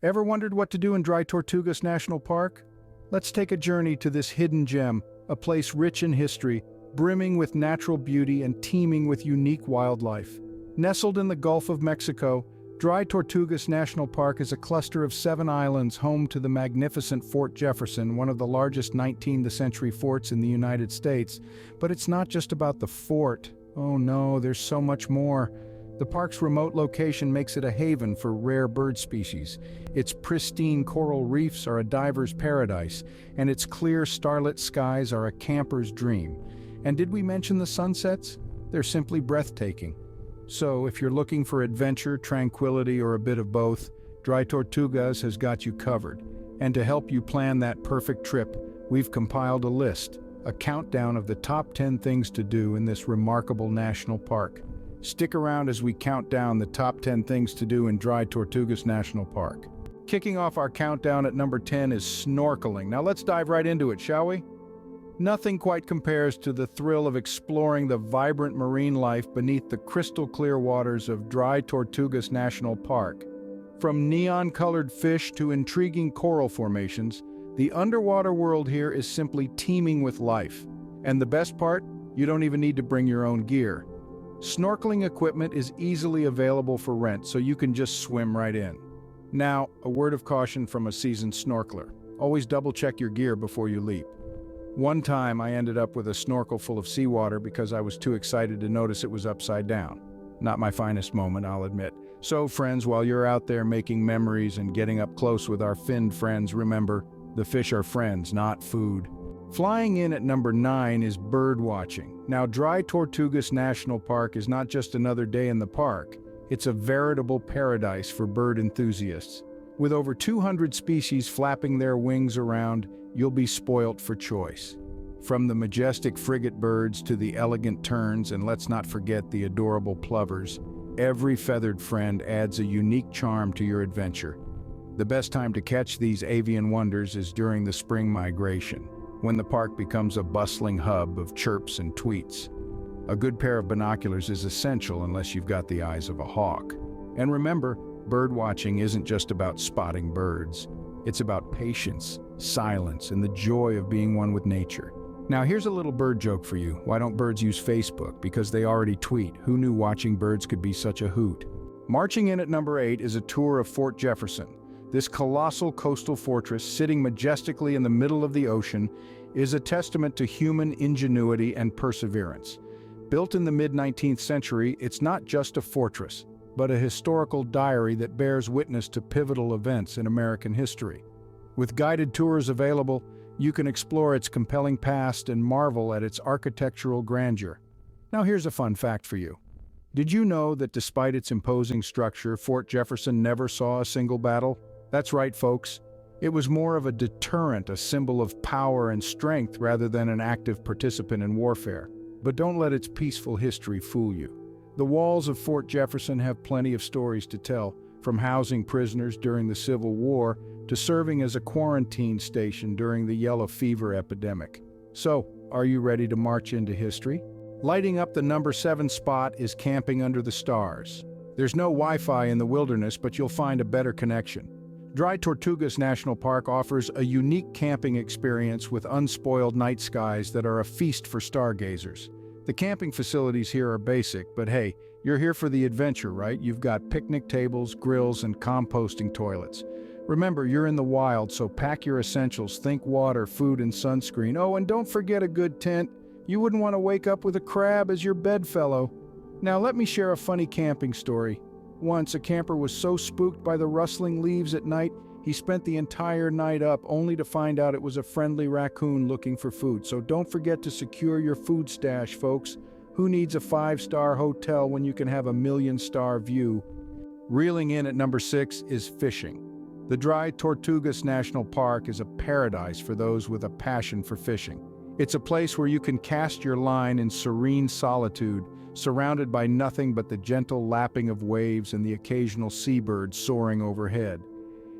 Ever wondered what to do in Dry Tortugas National Park? Let's take a journey to this hidden gem, a place rich in history, brimming with natural beauty and teeming with unique wildlife. Nestled in the Gulf of Mexico, Dry Tortugas National Park is a cluster of 7 islands home to the magnificent Fort Jefferson, one of the largest 19th century forts in the United States. But it's not just about the fort. Oh no, there's so much more. The park's remote location makes it a haven for rare bird species. Its pristine coral reefs are a diver's paradise, and its clear starlit skies are a camper's dream. And did we mention the sunsets? They're simply breathtaking. So, if you're looking for adventure, tranquility, or a bit of both, Dry Tortugas has got you covered. And to help you plan that perfect trip, we've compiled a list, a countdown of the top 10 things to do in this remarkable national park. Stick around as we count down the top 10 things to do in Dry Tortugas National Park. Kicking off our countdown at number 10 is snorkeling. Now let's dive right into it, shall we? Nothing quite compares to the thrill of exploring the vibrant marine life beneath the crystal-clear waters of Dry Tortugas National Park. From neon-colored fish to intriguing coral formations, the underwater world here is simply teeming with life. And the best part? You don't even need to bring your own gear. Snorkeling equipment is easily available for rent, so you can just swim right in. Now, a word of caution from a seasoned snorkeler. Always double-check your gear before you leap. One time, I ended up with a snorkel full of seawater because I was too excited to notice it was upside down. Not my finest moment, I'll admit. So, friends, while you're out there making memories and getting up close with our finned friends, remember, the fish are friends, not food. Flying in at number 9 is birdwatching. Now, Dry Tortugas National Park is not just another day in the park. It's a veritable paradise for bird enthusiasts. With over 200 species flapping their wings around, you'll be spoilt for choice. From the majestic frigate birds to the elegant terns, and let's not forget the adorable plovers, every feathered friend adds a unique charm to your adventure. The best time to catch these avian wonders is during the spring migration, when the park becomes a bustling hub of chirps and tweets. A good pair of binoculars is essential unless you've got the eyes of a hawk. And remember, birdwatching isn't just about spotting birds. It's about patience, silence, and the joy of being one with nature. Now here's a little bird joke for you. Why don't birds use Facebook? Because they already tweet. Who knew watching birds could be such a hoot? Marching in at number 8 is a tour of Fort Jefferson. This colossal coastal fortress, sitting majestically in the middle of the ocean, is a testament to human ingenuity and perseverance. Built in the mid-19th century, it's not just a fortress, but a historical diary that bears witness to pivotal events in American history. With guided tours available, you can explore its compelling past and marvel at its architectural grandeur. Now here's a fun fact for you. Did you know that despite its imposing structure, Fort Jefferson never saw a single battle? That's right, folks. It was more of a deterrent, a symbol of power and strength rather than an active participant in warfare. But don't let its peaceful history fool you. The walls of Fort Jefferson have plenty of stories to tell, from housing prisoners during the Civil War to serving as a quarantine station during the yellow fever epidemic. So, are you ready to march into history? Lighting up the number 7 spot is camping under the stars. There's no Wi-Fi in the wilderness, but you'll find a better connection. Dry Tortugas National Park offers a unique camping experience with unspoiled night skies that are a feast for stargazers. The camping facilities here are basic, but hey, you're here for the adventure, right? You've got picnic tables, grills, and composting toilets. Remember, you're in the wild, so pack your essentials. Think water, food, and sunscreen. Oh, and don't forget a good tent. You wouldn't want to wake up with a crab as your bedfellow. Now let me share a funny camping story. Once, a camper was so spooked by the rustling leaves at night, he spent the entire night up only to find out it was a friendly raccoon looking for food. So don't forget to secure your food stash, folks. Who needs a 5-star hotel when you can have a 1,000,000-star view? Reeling in at number 6 is fishing. The Dry Tortugas National Park is a paradise for those with a passion for fishing. It's a place where you can cast your line in serene solitude, surrounded by nothing but the gentle lapping of waves and the occasional seabird soaring overhead.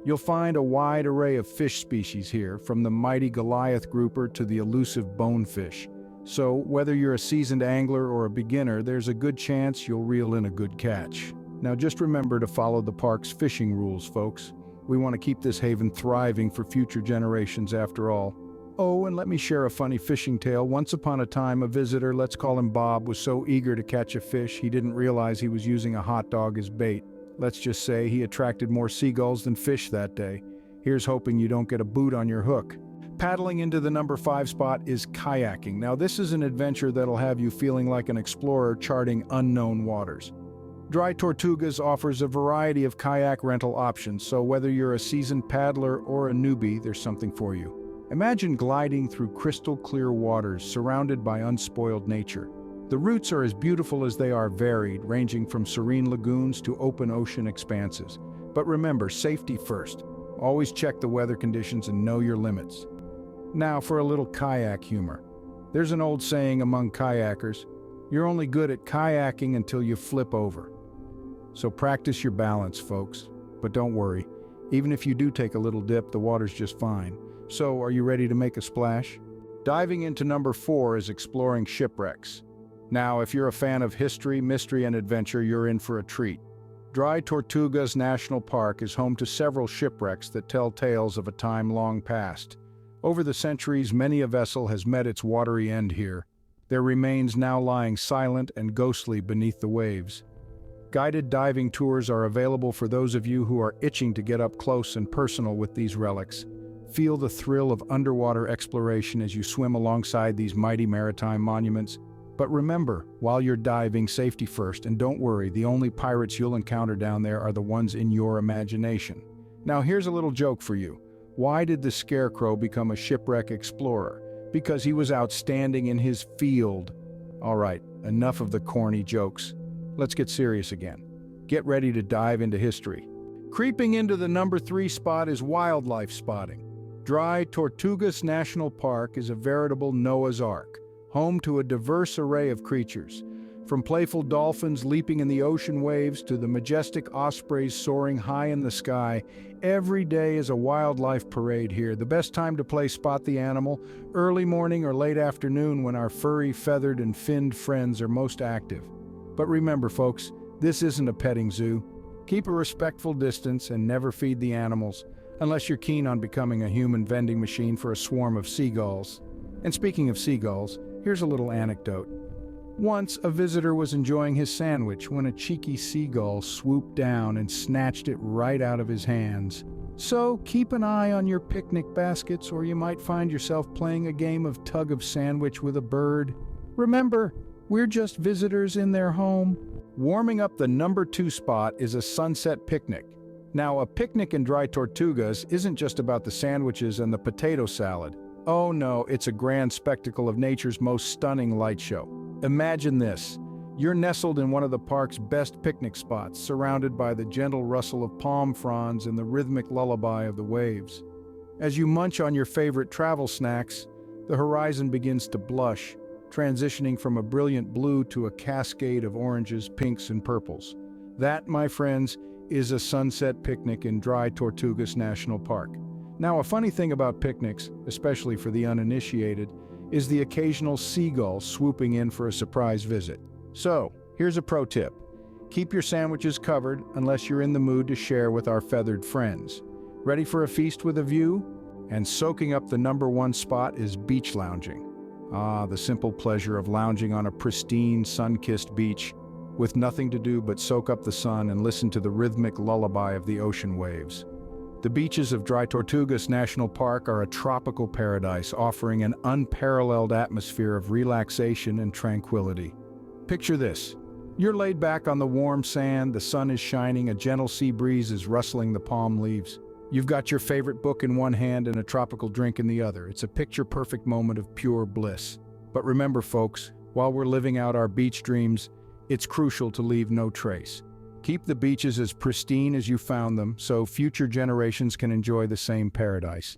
You'll find a wide array of fish species here, from the mighty Goliath grouper to the elusive bonefish. So, whether you're a seasoned angler or a beginner, there's a good chance you'll reel in a good catch. Now just remember to follow the park's fishing rules, folks. We want to keep this haven thriving for future generations after all. Oh, and let me share a funny fishing tale. Once upon a time, a visitor, let's call him Bob, was so eager to catch a fish, he didn't realize he was using a hot dog as bait. Let's just say he attracted more seagulls than fish that day. Here's hoping you don't get a boot on your hook. Paddling into the number 5 spot is kayaking. Now this is an adventure that'll have you feeling like an explorer charting unknown waters. Dry Tortugas offers a variety of kayak rental options, so whether you're a seasoned paddler or a newbie, there's something for you. Imagine gliding through crystal clear waters surrounded by unspoiled nature. The routes are as beautiful as they are varied, ranging from serene lagoons to open ocean expanses. But remember, safety first. Always check the weather conditions and know your limits. Now for a little kayak humor. There's an old saying among kayakers, you're only good at kayaking until you flip over. So practice your balance, folks. But don't worry, even if you do take a little dip, the water's just fine. So, are you ready to make a splash? Diving into number 4 is exploring shipwrecks. Now, if you're a fan of history, mystery, and adventure, you're in for a treat. Dry Tortugas National Park is home to several shipwrecks that tell tales of a time long past. Over the centuries, many a vessel has met its watery end here, their remains now lying silent and ghostly beneath the waves. Guided diving tours are available for those of you who are itching to get up close and personal with these relics. Feel the thrill of underwater exploration as you swim alongside these mighty maritime monuments. But remember, while you're diving, safety first, and don't worry, the only pirates you'll encounter down there are the ones in your imagination. Now here's a little joke for you. Why did the Scarecrow become a shipwreck explorer? Because he was outstanding in his field. All right, enough of the corny jokes. Let's get serious again. Get ready to dive into history. Creeping into the number 3 spot is wildlife spotting. Dry Tortugas National Park is a veritable Noah's Ark, home to a diverse array of creatures. From playful dolphins leaping in the ocean waves to the majestic ospreys soaring high in the sky, every day is a wildlife parade here. The best time to play Spot the Animal, early morning or late afternoon when our furry, feathered, and finned friends are most active. But remember, folks, this isn't a petting zoo. Keep a respectful distance and never feed the animals, unless you're keen on becoming a human vending machine for a swarm of seagulls. And speaking of seagulls, here's a little anecdote. Once, a visitor was enjoying his sandwich when a cheeky seagull swooped down and snatched it right out of his hands. So, keep an eye on your picnic baskets, or you might find yourself playing a game of tug of sandwich with a bird. Remember, we're just visitors in their home. Warming up the number 2 spot is a sunset picnic. Now, a picnic in Dry Tortugas isn't just about the sandwiches and the potato salad. Oh no, it's a grand spectacle of nature's most stunning light show. Imagine this. You're nestled in one of the park's best picnic spots, surrounded by the gentle rustle of palm fronds and the rhythmic lullaby of the waves. As you munch on your favorite travel snacks, the horizon begins to blush, transitioning from a brilliant blue to a cascade of oranges, pinks, and purples. That, my friends, is a sunset picnic in Dry Tortugas National Park. Now, a funny thing about picnics, especially for the uninitiated, is the occasional seagull swooping in for a surprise visit. So, here's a pro tip. Keep your sandwiches covered unless you're in the mood to share with our feathered friends. Ready for a feast with a view? And soaking up the number 1 spot is beach lounging. Ah, the simple pleasure of lounging on a pristine, sun-kissed beach with nothing to do but soak up the sun and listen to the rhythmic lullaby of the ocean waves. The beaches of Dry Tortugas National Park are a tropical paradise, offering an unparalleled atmosphere of relaxation and tranquility. Picture this. You're laid back on the warm sand, the sun is shining, a gentle sea breeze is rustling the palm leaves. You've got your favorite book in one hand and a tropical drink in the other. It's a picture-perfect moment of pure bliss. But remember, folks, while we're living out our beach dreams, it's crucial to leave no trace. Keep the beaches as pristine as you found them so future generations can enjoy the same paradise.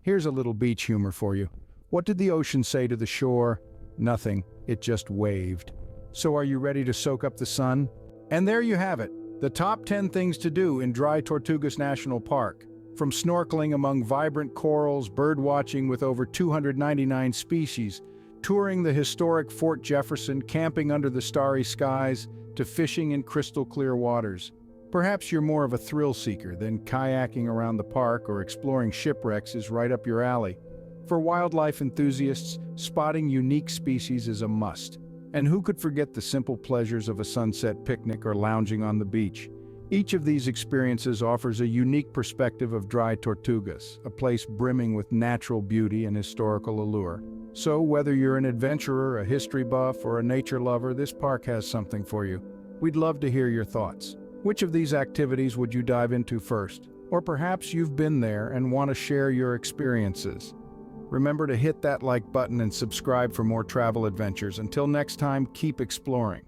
Here's a little beach humor for you. What did the ocean say to the shore? Nothing, it just waved. So are you ready to soak up the sun? And there you have it, the top 10 things to do in Dry Tortugas National Park. From snorkeling among vibrant corals, birdwatching with over 299 species, touring the historic Fort Jefferson, camping under the starry skies, to fishing in crystal clear waters. Perhaps you're more of a thrill seeker, then kayaking around the park or exploring shipwrecks is right up your alley. For wildlife enthusiasts, spotting unique species is a must. And who could forget the simple pleasures of a sunset picnic or lounging on the beach? Each of these experiences offers a unique perspective of Dry Tortugas, a place brimming with natural beauty and historical allure. So, whether you're an adventurer, a history buff, or a nature lover, this park has something for you. We'd love to hear your thoughts. Which of these activities would you dive into first? Or perhaps you've been there and want to share your experiences. Remember to hit that like button and subscribe for more travel adventures. Until next time, keep exploring.